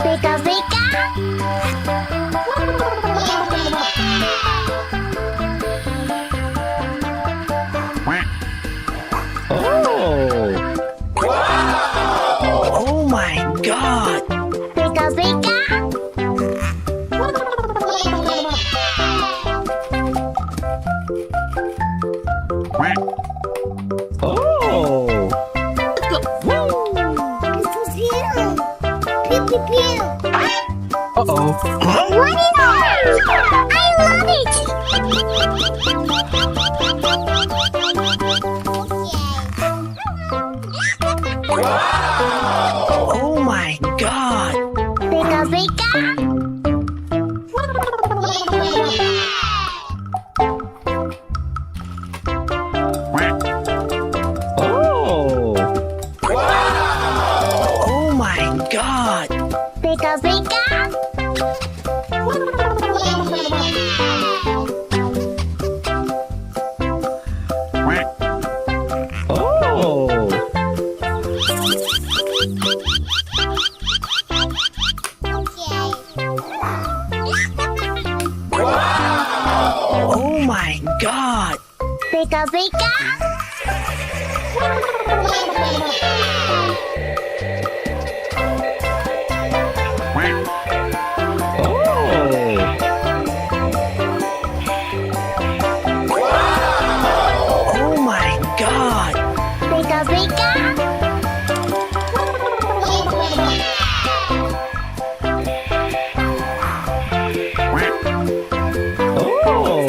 Pika-pika. Oh! Oh my God! Pika-pika. Oh! Uh-oh. What is orange? I love it. Oh my God! Pika-pika. Oh! Oh my God! Pika-pika. Oh! Oh my God! Pika-pika. Oh my God! Pika-pika. Oh!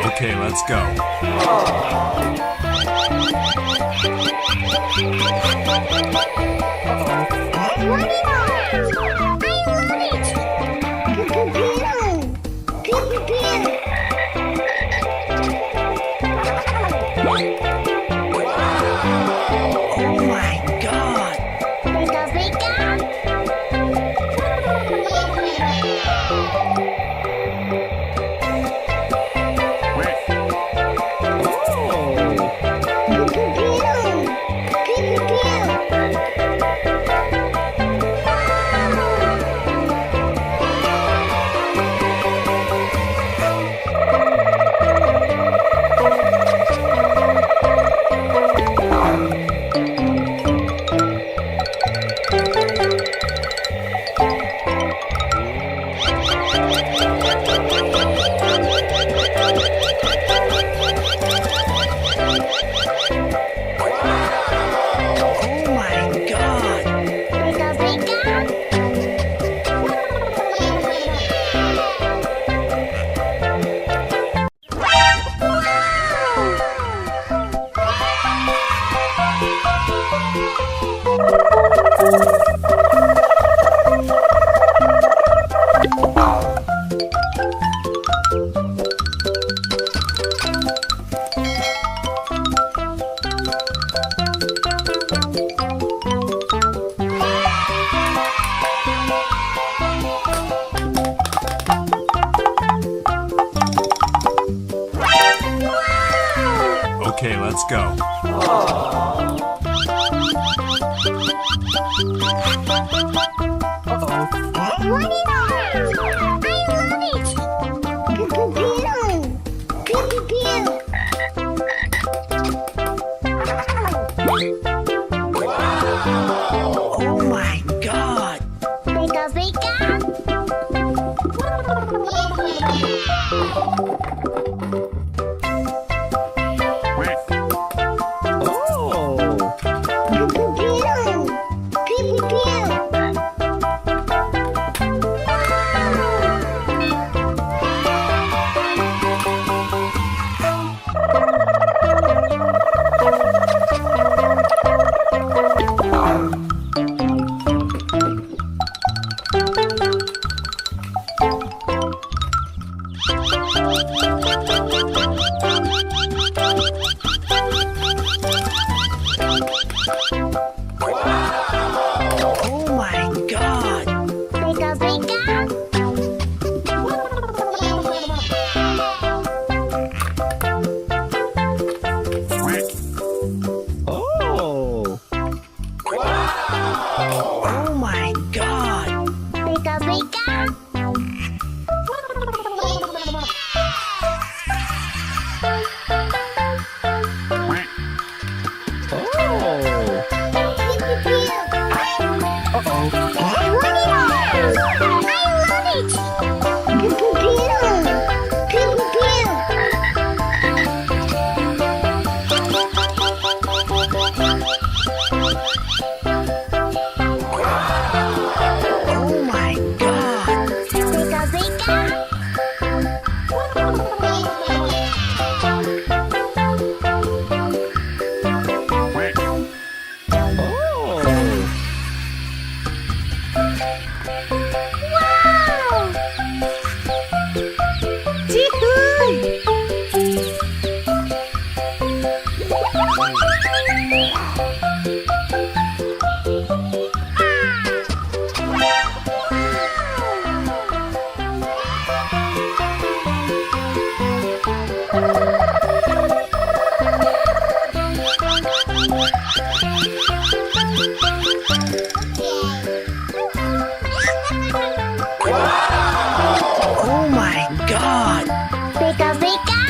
Okay, let's go. What is orange? I love it. Pew-pew-pew. Pew-pew-pew. Oh my God! Pika-pika. Oh my God! Pika-pika. Okay, let's go. What is orange? I love it. Pew-pew-pew. Pew-pew-pew. Oh my God! Pika-pika. Oh! Pew-pew-pew. Pew-pew-pew. Wow! Chihuy! Oh my god! Pika pika!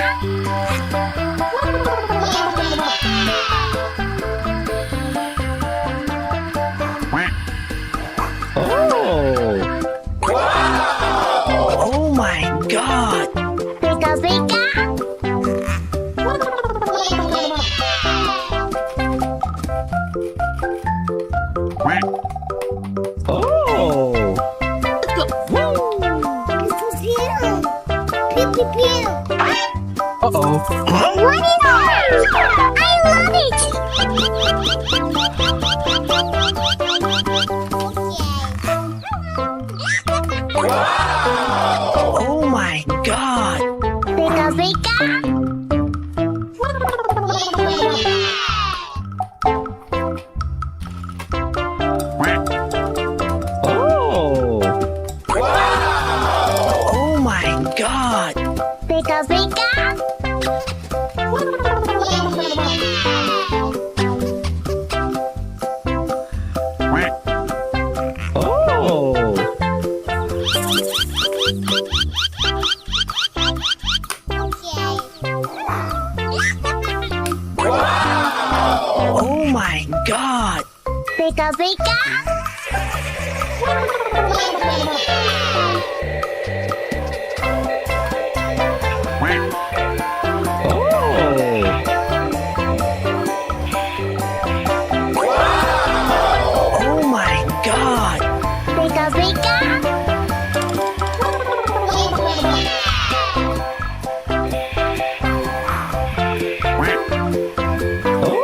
Oh! Oh my god! Pika pika! Oh! Pew pew pew! Uh-oh. What is that? I love it! Oh my god! Pika pika! Oh! Oh my god! Pika pika! Oh! Oh my god! Pika pika! Oh my god! Pika pika! Oh!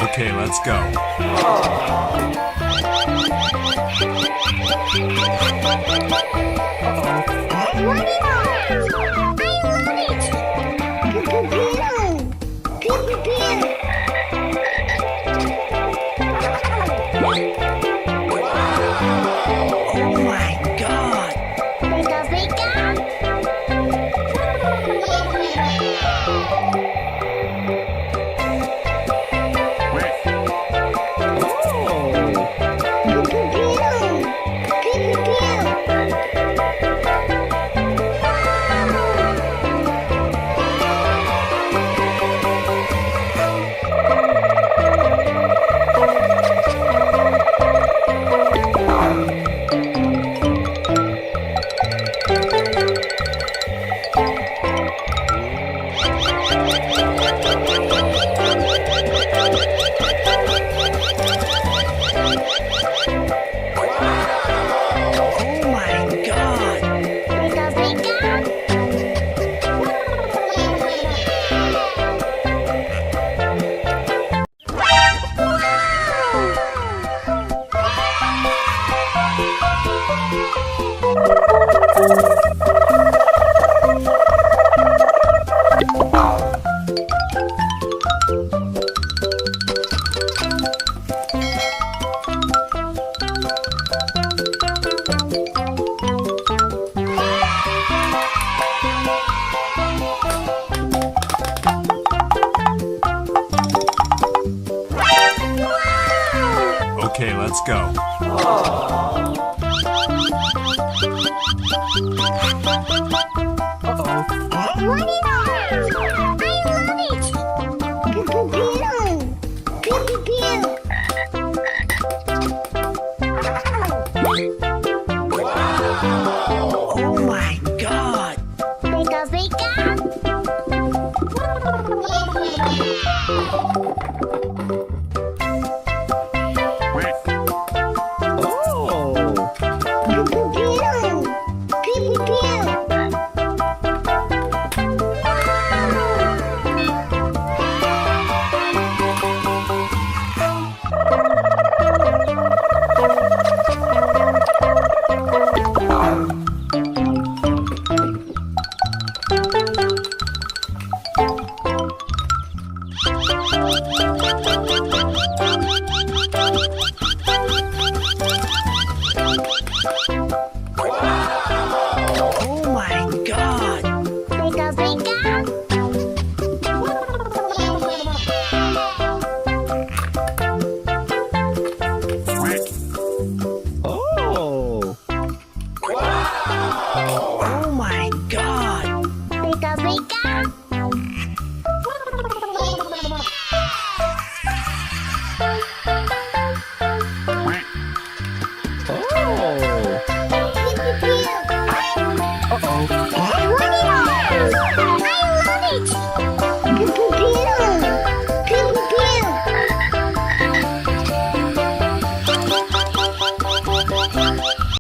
Okay, let's go. What is that? I love it! Pew pew pew! Pew pew pew! Oh my god! Pika pika! Oh! Pew pew pew! Pew pew pew! Oh my god! Pika pika! Okay, let's go. What is that? I love it!